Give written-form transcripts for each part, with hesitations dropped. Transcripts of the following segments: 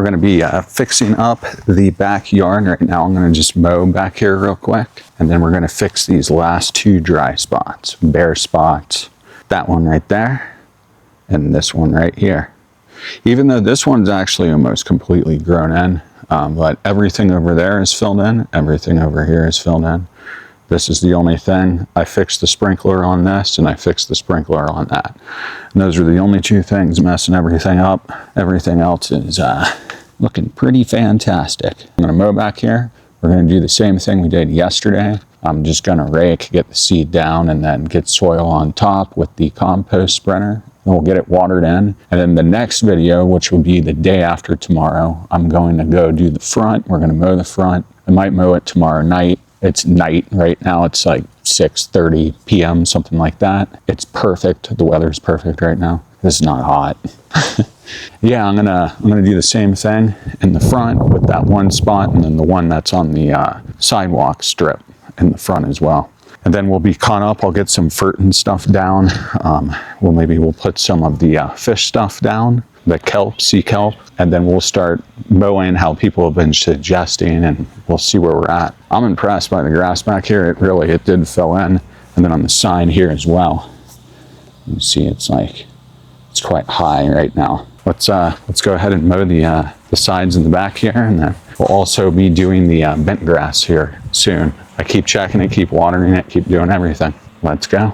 We're gonna be fixing up the backyard. Right now I'm gonna just mow back here real quick. And then we're gonna fix these last 2 dry spots, bare spots. That one right there, and this one right here. Even though this one's actually almost completely grown in, but everything over there is filled in, everything over here is filled in. This is the only thing. I fixed the sprinkler on this and I fixed the sprinkler on that. And those are the only 2 things messing everything up. Everything else is looking pretty fantastic. I'm gonna mow back here. We're gonna do the same thing we did yesterday. I'm just gonna rake, get the seed down, and then get soil on top with the compost spreader. And we'll get it watered in. And then the next video, which will be the day after tomorrow, I'm going to go do the front. We're gonna mow the front. I might mow it tomorrow night. It's night right now. It's like 6:30 p.m., something like that. It's perfect. The weather's perfect right now. It's not hot. Yeah, I'm gonna do the same thing in the front with that one spot, and then the one that's on the sidewalk strip in the front as well. And then we'll be caught up. I'll get some fert and stuff down. Maybe we'll put some of the fish stuff down, the kelp, sea kelp, and then we'll start mowing how people have been suggesting, and we'll see where we're at. I'm impressed by the grass back here. It did fill in. And then on the side here as well, you see it's quite high right now. Let's go ahead and mow the sides in the back here, and then we'll also be doing the bent grass here soon. I keep checking it, keep watering it, keep doing everything. Let's go.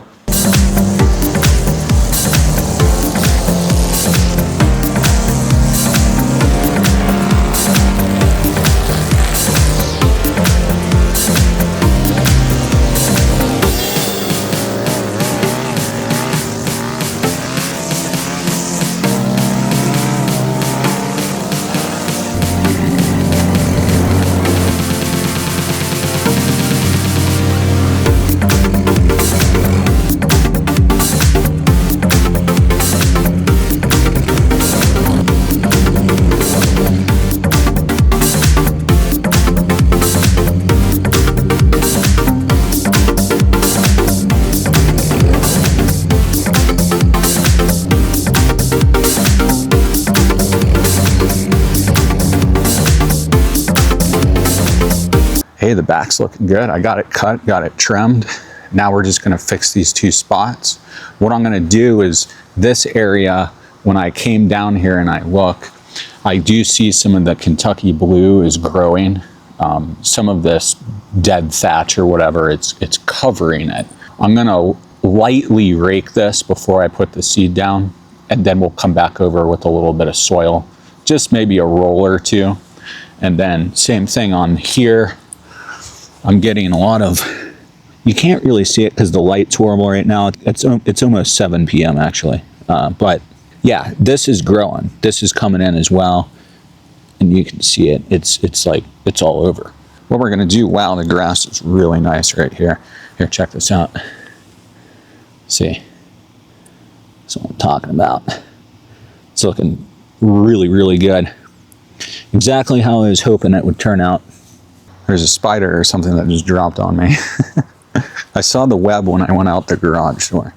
Hey, the back's looking good. I got it cut, got it trimmed. Now we're just gonna fix these 2 spots. What I'm gonna do is this area, when I came down here and I look, I do see some of the Kentucky blue is growing. Some of this dead thatch or whatever, it's covering it. I'm gonna lightly rake this before I put the seed down, and then we'll come back over with a little bit of soil, just maybe a roll or 2. And then same thing on here. I'm getting a lot of, you can't really see it because the light's horrible right now. It's almost 7 p.m. actually. But yeah, this is growing. This is coming in as well. And you can see it. It's all over. What we're gonna do, wow, the grass is really nice right here. Here, check this out. See, that's what I'm talking about. It's looking really, really good. Exactly how I was hoping it would turn out. There's a spider or something that just dropped on me. I saw the web when I went out the garage door.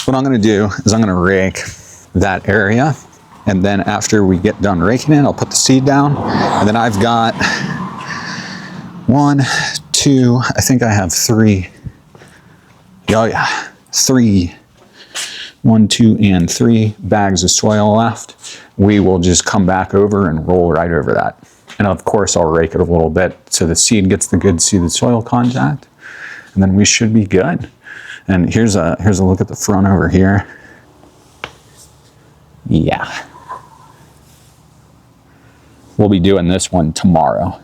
What I'm gonna do is I'm gonna rake that area, and then after we get done raking it, I'll put the seed down, and then I've got 1, 2, I think I have 3. Oh yeah, 3. 1, 2, and 3 bags of soil left. We will just come back over and roll right over that. And of course, I'll rake it a little bit so the seed gets the good seeded soil contact, and then we should be good. And here's a look at the front over here. Yeah. We'll be doing this one tomorrow,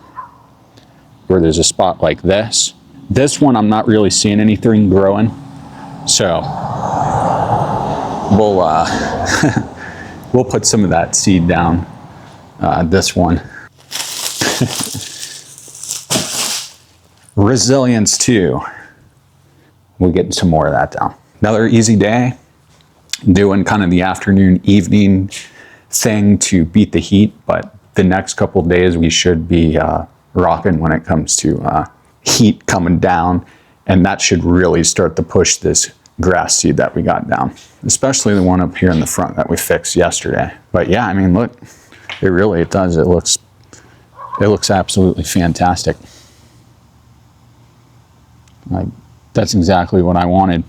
where there's a spot like this. This one, I'm not really seeing anything growing. So we'll, we'll put some of that seed down, this one. Resilience 2. We'll get some more of that down. Another easy day, doing kind of the afternoon, evening thing to beat the heat, but the next couple of days we should be rocking when it comes to heat coming down, and that should really start to push this grass seed that we got down, especially the one up here in the front that we fixed yesterday. But yeah, I mean, look, It does. It looks absolutely fantastic. That's exactly what I wanted.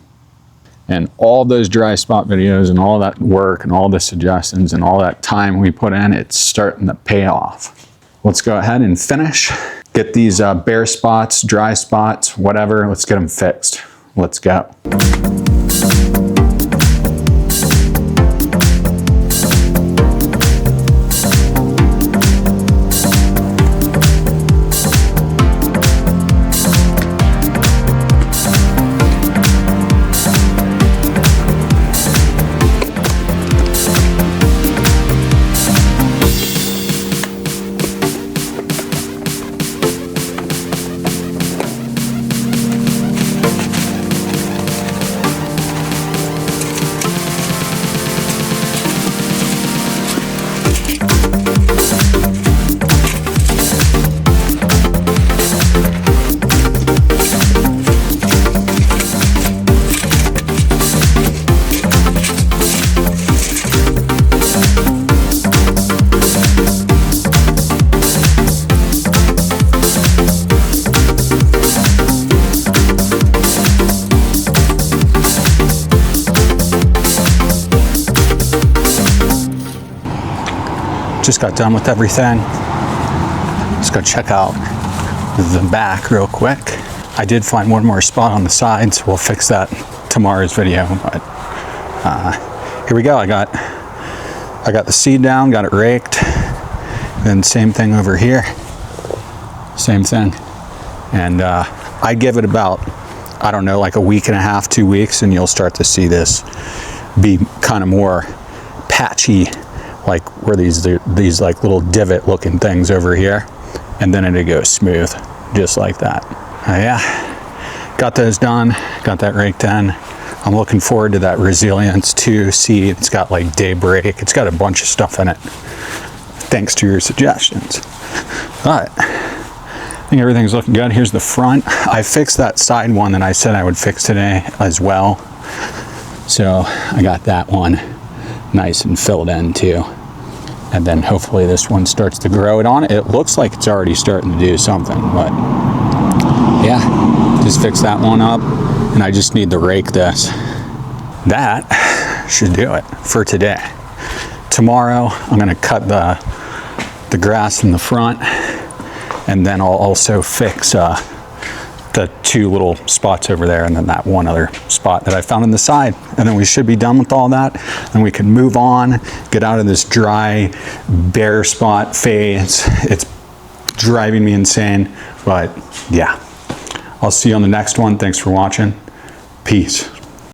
And all those dry spot videos and all that work and all the suggestions and all that time we put in, it's starting to pay off. Let's go ahead and finish. Get these bare spots, dry spots, whatever, let's get them fixed. Let's go. Just got done with everything. Just go check out the back real quick. I did find one more spot on the side, so we'll fix that tomorrow's video. But here we go. I got the seed down, got it raked. Then same thing over here. Same thing. And I give it about, I don't know, like a week and a half, 2 weeks, and you'll start to see this be kind of more patchy, like where these like little divot looking things over here, and then it'll go smooth just like that. Yeah, got those done, got that raked in. I'm looking forward to that Resilience 2 seed. It's got like Daybreak, it's got a bunch of stuff in it thanks to your suggestions. But I think everything's looking good. Here's the front. I fixed that side one that I said I would fix today as well, so I got that one nice and filled in too. And then hopefully this one starts to grow it on. It looks like it's already starting to do something, but yeah, just fix that one up, and I just need to rake this. That should do it for today. Tomorrow I'm gonna cut the grass in the front, and then I'll also fix the 2 little spots over there, and then that one other spot that I found on the side. And then we should be done with all that, and we can move on, get out of this dry, bare spot phase. It's driving me insane, but yeah. I'll see you on the next one. Thanks for watching. Peace.